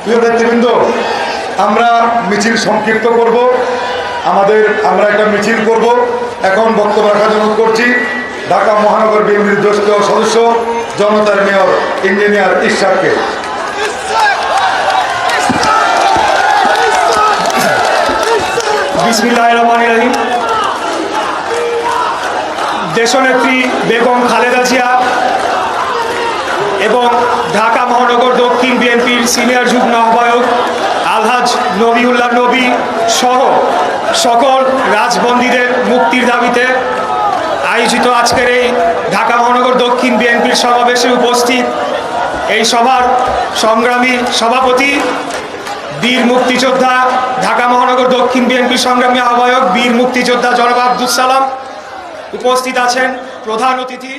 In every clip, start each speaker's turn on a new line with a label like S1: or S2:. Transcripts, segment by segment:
S1: প্রিয় নেতৃবৃন্দ, আমরা মিছিল সংক্ষিপ্ত করব। আমরা একটা মিছিল করব। এখন বক্তব্য রাখার জন্য করছি ঢাকা মহানগর বিএনপির জ্যেষ্ঠ সদস্য জনতার মেয়র ইঞ্জিনিয়ার ইশাককে।
S2: বিসমিল্লাহির রহমানির রহিম। দেশনেত্রী বেগম খালেদা জিয়া এবং ঢাকা মহানগর দক্ষিণ বিএনপির সিনিয়র যুগ্ম আহ্বায়ক আলহাজ নবিউল্লাহ নবী সহ সকল রাজবন্দীদের মুক্তির দাবিতে আয়োজিত আজকের এই ঢাকা মহানগর দক্ষিণ বিএনপির সমাবেশে উপস্থিত এই সভার সংগ্রামী সভাপতি বীর মুক্তিযোদ্ধা ঢাকা মহানগর দক্ষিণ বিএনপির সংগ্রামী আহ্বায়ক বীর মুক্তিযোদ্ধা জনাব আব্দুল সালাম, উপস্থিত আছেন প্রধান অতিথি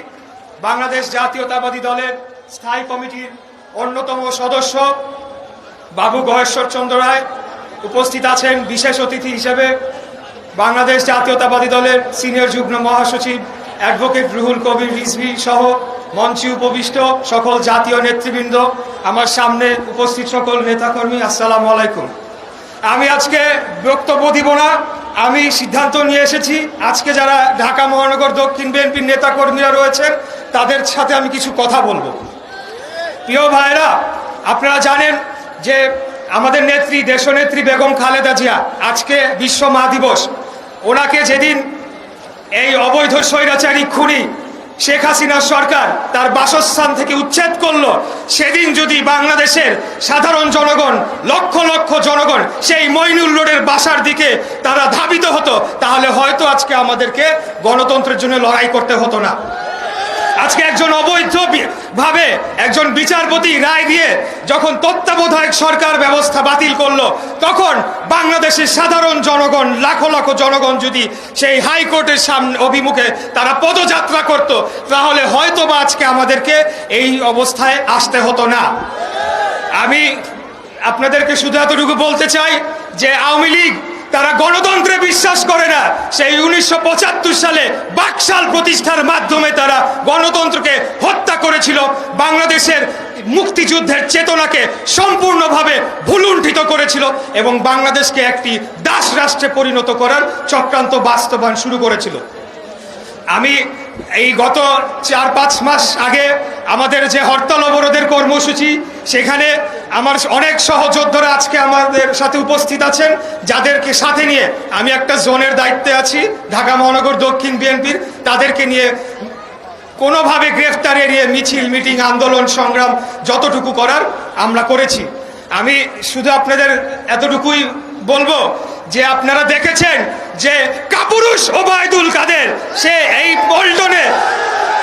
S2: বাংলাদেশ জাতীয়তাবাদী দলের স্থায়ী কমিটির অন্যতম সদস্য বাবু গহেশ্বর চন্দ্র রায়, উপস্থিত আছেন বিশেষ অতিথি হিসেবে বাংলাদেশ জাতীয়তাবাদী দলের সিনিয়র যুগ্ম মহাসচিব অ্যাডভোকেট রুহুল কবির রিজভী সহ মঞ্চে উপবিষ্ট সকল জাতীয় নেতৃবৃন্দ, আমার সামনে উপস্থিত সকল নেতাকর্মী, আসসালামু আলাইকুম। আমি আজকে বক্তব্য দিব না। আমি সিদ্ধান্ত নিয়ে এসেছি আজকে যারা ঢাকা মহানগর দক্ষিণ বিএনপির নেতাকর্মীরা রয়েছেন তাদের সাথে আমি কিছু কথা বলবো। প্রিয় ভাইরা, আপনারা জানেন যে আমাদের নেত্রী দেশনেত্রী বেগম খালেদা জিয়া আজকে বিশ্ব মা দিবস। ওনাকে যেদিন এই অবৈধ স্বৈরাচারী খুনি শেখ হাসিনার সরকার তার বাসস্থান থেকে উচ্ছেদ করলো, সেদিন যদি বাংলাদেশের সাধারণ জনগণ, লক্ষ লক্ষ জনগণ সেই মইনুল রোডের বাসার দিকে তারা ধাবিত হতো, তাহলে হয়তো আজকে আমাদেরকে গণতন্ত্রের জন্য লড়াই করতে হতো না। আজকে একজন অবৈধ ভাবে একজন বিচারপতি রায় দিয়ে যখন তত্ত্বাবধায়ক সরকার ব্যবস্থা বাতিল করলো, তখন বাংলাদেশের সাধারণ জনগণ, লাখো লাখো জনগণ যদি সেই হাইকোর্টের সামনে অভিমুখে তারা পদযাত্রা করত, তাহলে হয়তো বা আজকে আমাদেরকে এই অবস্থায় আসতে হতো না। আমি আপনাদেরকে শুধু এতটুকু বলতে চাই যে আওয়ামী লীগ তারা গণতন্ত্রে বিশ্বাস করে না। সেই 1975 সালে বাকশাল প্রতিষ্ঠার মাধ্যমে তারা গণতন্ত্রকে হত্যা করেছিল, বাংলাদেশের মুক্তিযুদ্ধের চেতনাকে সম্পূর্ণভাবে ভুলুণ্ঠিত করেছিল এবং বাংলাদেশকে একটি দাস রাষ্ট্রে পরিণত করার চক্রান্ত বাস্তবায়ন শুরু করেছিল। আমি এই গত 4-5 মাস আগে আমাদের যে হরতাল অবরোধের কর্মসূচি, সেখানে আমার অনেক সহযোদ্ধারা আজকে আমাদের সাথে উপস্থিত আছেন, যাদেরকে সাথে নিয়ে আমি একটা জোনের দায়িত্বে আছি ঢাকা মহানগর দক্ষিণ বিএনপির। তাদেরকে নিয়ে কোনোভাবে গ্রেফতার এড়িয়ে মিছিল, মিটিং, আন্দোলন, সংগ্রাম যতটুকু করার আমরা করেছি। আমি শুধু আপনাদের এতটুকুই বলবো যে আপনারা দেখেছেন যে কাপুরুষ ওবায়দুল কাদের সে এই পল্টনে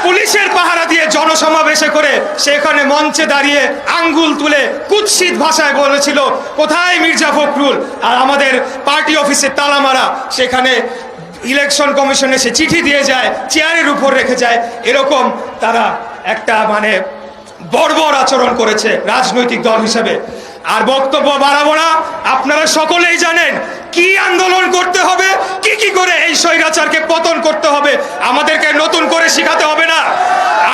S2: পুলিশের পাহারা দিয়ে জনসমাবেশে করে সেখানে মঞ্চে দাঁড়িয়ে আঙ্গুল তুলে কুৎসিত ভাষায় বলেছিল কোথায় মির্জা ফখরুল, আর আমাদের পার্টি অফিসে তালা মারা, সেখানে ইলেকশন কমিশনে সে চিঠি দিয়ে যায়, চেয়ারের উপর রেখে যায়। এরকম তারা একটা বর্বর আচরণ করেছে রাজনৈতিক দল হিসেবে। আর বক্তব্য বাড়াবো না, আপনারা সকলেই জানেন কি আন্দোলন করতে হবে, কি করে এই স্বৈরাচারকে পতন করতে হবে। আমাদেরকে নতুন করে শিখাতে হবে না।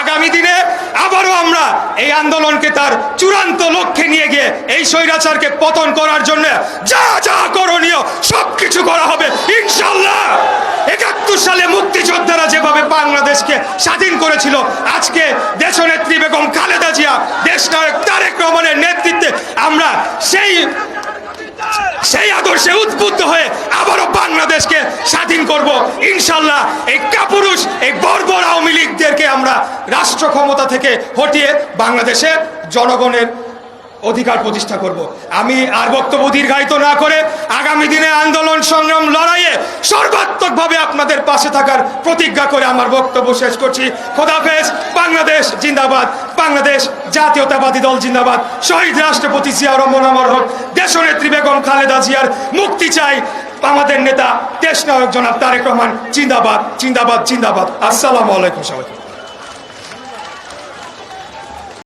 S2: আগামী দিনে আবারও আমরা এই আন্দোলনকে তার চূড়ান্ত লক্ষ্যে নিয়ে গিয়ে এই স্বৈরাচারকে পতন করার জন্য যা যা করণীয় সবকিছু করা হবে ইনশাল্লাহ। 71 সালে মুক্তিযোদ্ধারা যেভাবে বাংলাদেশকে স্বাধীন করেছিল, আজকে দেশনেত্রী বেগম খালেদা জিয়া, দেশনায়ক তারেক রহমানের নেতৃত্বে আমরা সেই আদর্শে উদ্বুদ্ধ হয়ে আবারও বাংলাদেশকে স্বাধীন করব ইনশাল্লাহ। এই কাপুরুষ, এই বর্বর আওয়ামী লীগদেরকে আমরা রাষ্ট্র ক্ষমতা থেকে হটিয়ে বাংলাদেশে জনগণের অধিকার প্রতিষ্ঠা করব। আমি আর বক্তব্য দীর্ঘায়িত না করে আগামী দিনে আন্দোলন, সংগ্রাম, লড়াইয়ে সর্বাত্মকভাবে আপনাদের পাশে থাকার প্রতিজ্ঞা করে আমার বক্তব্য শেষ করছি। খোদাফেজ। বাংলাদেশ জিন্দাবাদ, বাংলাদেশ জাতীয়তাবাদী দল জিন্দাবাদ, শহীদ রাষ্ট্রপতি জিয়াউর রহমান অমর হোক, দেশনেত্রী বেগম খালেদা জিয়ার মুক্তি চাই, আমাদের নেতা দেশনায়ক জনাব তারেক রহমান জিন্দাবাদ, জিন্দাবাদ, জিন্দাবাদ। আসসালামু আলাইকুম সবাইকে।